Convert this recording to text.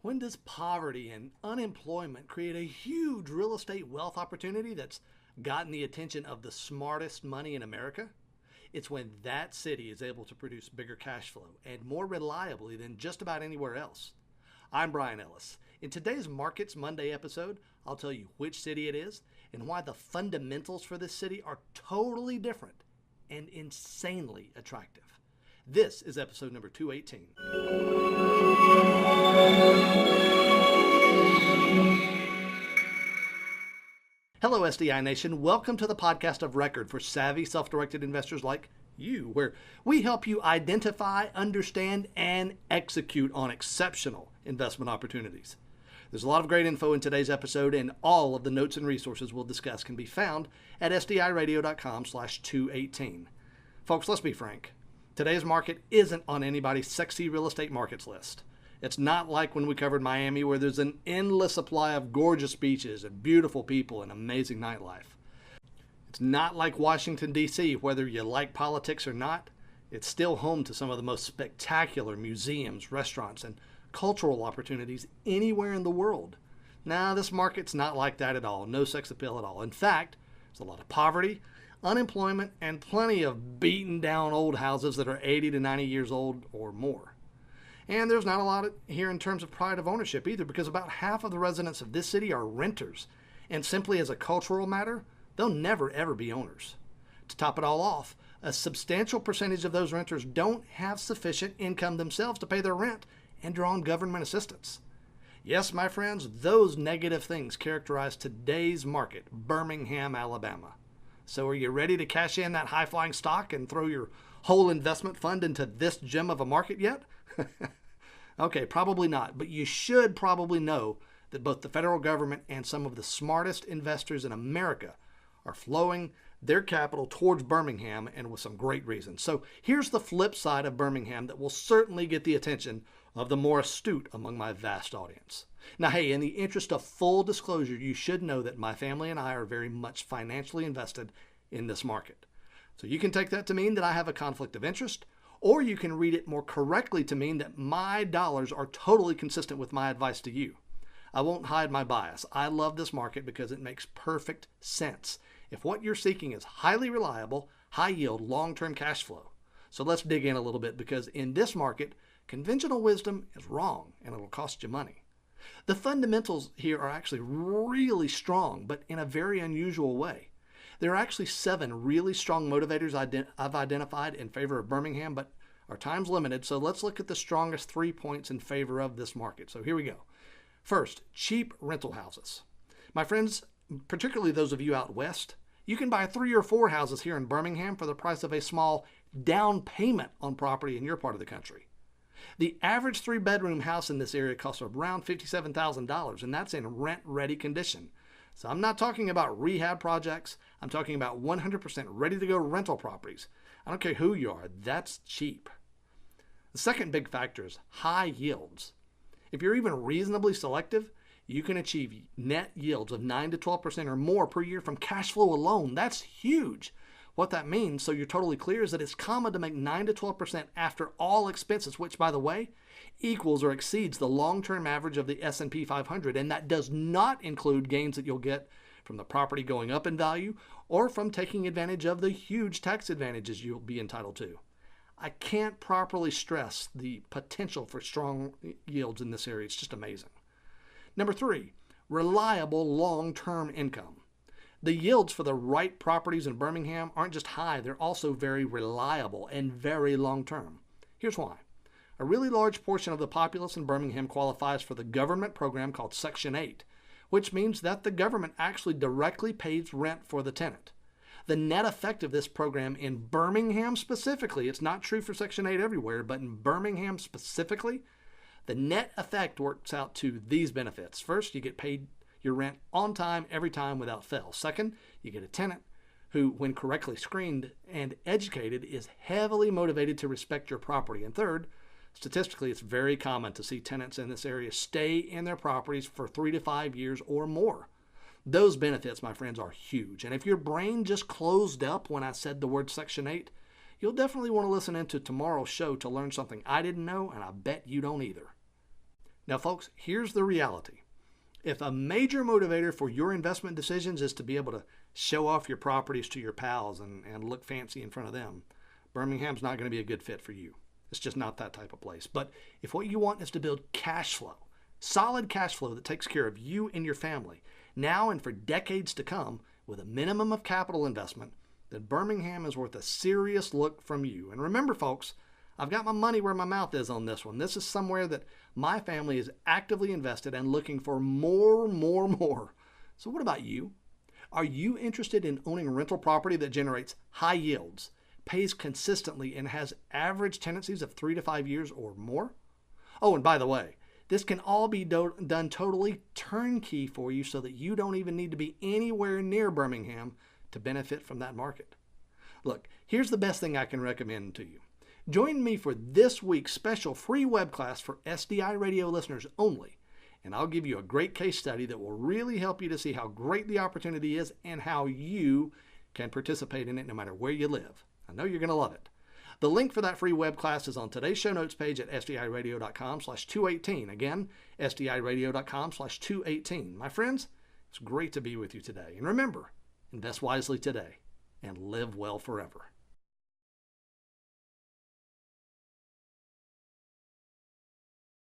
When does poverty and unemployment create a huge real estate wealth opportunity that's gotten the attention of the smartest money in America? It's when that city is able to produce bigger cash flow and more reliably than just about anywhere else. I'm Bryan Ellis. In today's Markets Monday episode, I'll tell you which city it is and why the fundamentals for this city are totally different and insanely attractive. This is episode number 218. Hello, SDI Nation. Welcome to the podcast of record for savvy, self-directed investors like you, where we help you identify, understand, and execute on exceptional investment opportunities. There's a lot of great info in today's episode, and all of the notes and resources we'll discuss can be found at SDIRadio.com/218. Folks, let's be frank. Today's market isn't on anybody's sexy real estate markets list. It's not like when we covered Miami, where there's an endless supply of gorgeous beaches and beautiful people and amazing nightlife. It's not like Washington, D.C., whether you like politics or not, it's still home to some of the most spectacular museums, restaurants, and cultural opportunities anywhere in the world. Now, this market's not like that at all. No sex appeal at all. In fact, there's a lot of poverty, unemployment, and plenty of beaten down old houses that are 80 to 90 years old or more. And there's not a lot here in terms of pride of ownership either, because about half of the residents of this city are renters. And simply as a cultural matter, they'll never ever be owners. To top it all off, a substantial percentage of those renters don't have sufficient income themselves to pay their rent and draw on government assistance. Yes, my friends, those negative things characterize today's market, Birmingham, Alabama. So are you ready to cash in that high-flying stock and throw your whole investment fund into this gem of a market yet? Okay, probably not, but you should probably know that both the federal government and some of the smartest investors in America are flowing their capital towards Birmingham, and with some great reasons. So here's the flip side of Birmingham that will certainly get the attention of the more astute among my vast audience. Now, hey, in the interest of full disclosure, you should know that my family and I are very much financially invested in this market. So you can take that to mean that I have a conflict of interest, or you can read it more correctly to mean that my dollars are totally consistent with my advice to you. I won't hide my bias. I love this market because it makes perfect sense if what you're seeking is highly reliable, high yield, long-term cash flow. So let's dig in a little bit, because in this market, conventional wisdom is wrong and it'll cost you money. The fundamentals here are actually really strong, but in a very unusual way. There are actually 7 really strong motivators I've identified in favor of Birmingham, but our time's limited, so let's look at the strongest 3 points in favor of this market. So here we go. First, cheap rental houses. My friends, particularly those of you out west, you can buy 3 or 4 houses here in Birmingham for the price of a small down payment on property in your part of the country. The average 3-bedroom house in this area costs around $57,000, and that's in rent-ready condition. So I'm not talking about rehab projects. I'm talking about 100% ready-to-go rental properties. I don't care who you are, that's cheap. The second big factor is high yields. If you're even reasonably selective, you can achieve net yields of 9 to 12% or more per year from cash flow alone. That's huge. What that means, so you're totally clear, is that it's common to make 9 to 12% after all expenses, which, by the way, equals or exceeds the long-term average of the S&P 500, and that does not include gains that you'll get from the property going up in value or from taking advantage of the huge tax advantages you'll be entitled to. I can't properly stress the potential for strong yields in this area. It's just amazing. Number 3, reliable long-term income. The yields for the right properties in Birmingham aren't just high, they're also very reliable and very long-term. Here's why. A really large portion of the populace in Birmingham qualifies for the government program called Section 8, which means that the government actually directly pays rent for the tenant. The net effect of this program in Birmingham specifically, it's not true for Section 8 everywhere, but in Birmingham specifically, the net effect works out to these benefits. First, you get paid your rent on time, every time, without fail. Second, you get a tenant who, when correctly screened and educated, is heavily motivated to respect your property. And third, statistically, it's very common to see tenants in this area stay in their properties for 3 to 5 years or more. Those benefits, my friends, are huge. And if your brain just closed up when I said the word Section 8, you'll definitely want to listen into tomorrow's show to learn something I didn't know, and I bet you don't either. Now, folks, here's the reality. If a major motivator for your investment decisions is to be able to show off your properties to your pals and look fancy in front of them, Birmingham's not going to be a good fit for you. It's just not that type of place. But if what you want is to build cash flow, solid cash flow that takes care of you and your family, now and for decades to come, with a minimum of capital investment, then Birmingham is worth a serious look from you. And remember, folks, I've got my money where my mouth is on this one. This is somewhere that my family is actively invested and looking for more. So what about you? Are you interested in owning a rental property that generates high yields, pays consistently, and has average tenancies of 3 to 5 years or more? Oh, and by the way, this can all be done totally turnkey for you so that you don't even need to be anywhere near Birmingham to benefit from that market. Look, here's the best thing I can recommend to you. Join me for this week's special free web class for SDI Radio listeners only, and I'll give you a great case study that will really help you to see how great the opportunity is and how you can participate in it no matter where you live. I know you're going to love it. The link for that free web class is on today's show notes page at sdiradio.com/218. Again, sdiradio.com/218. My friends, it's great to be with you today. And remember, invest wisely today and live well forever.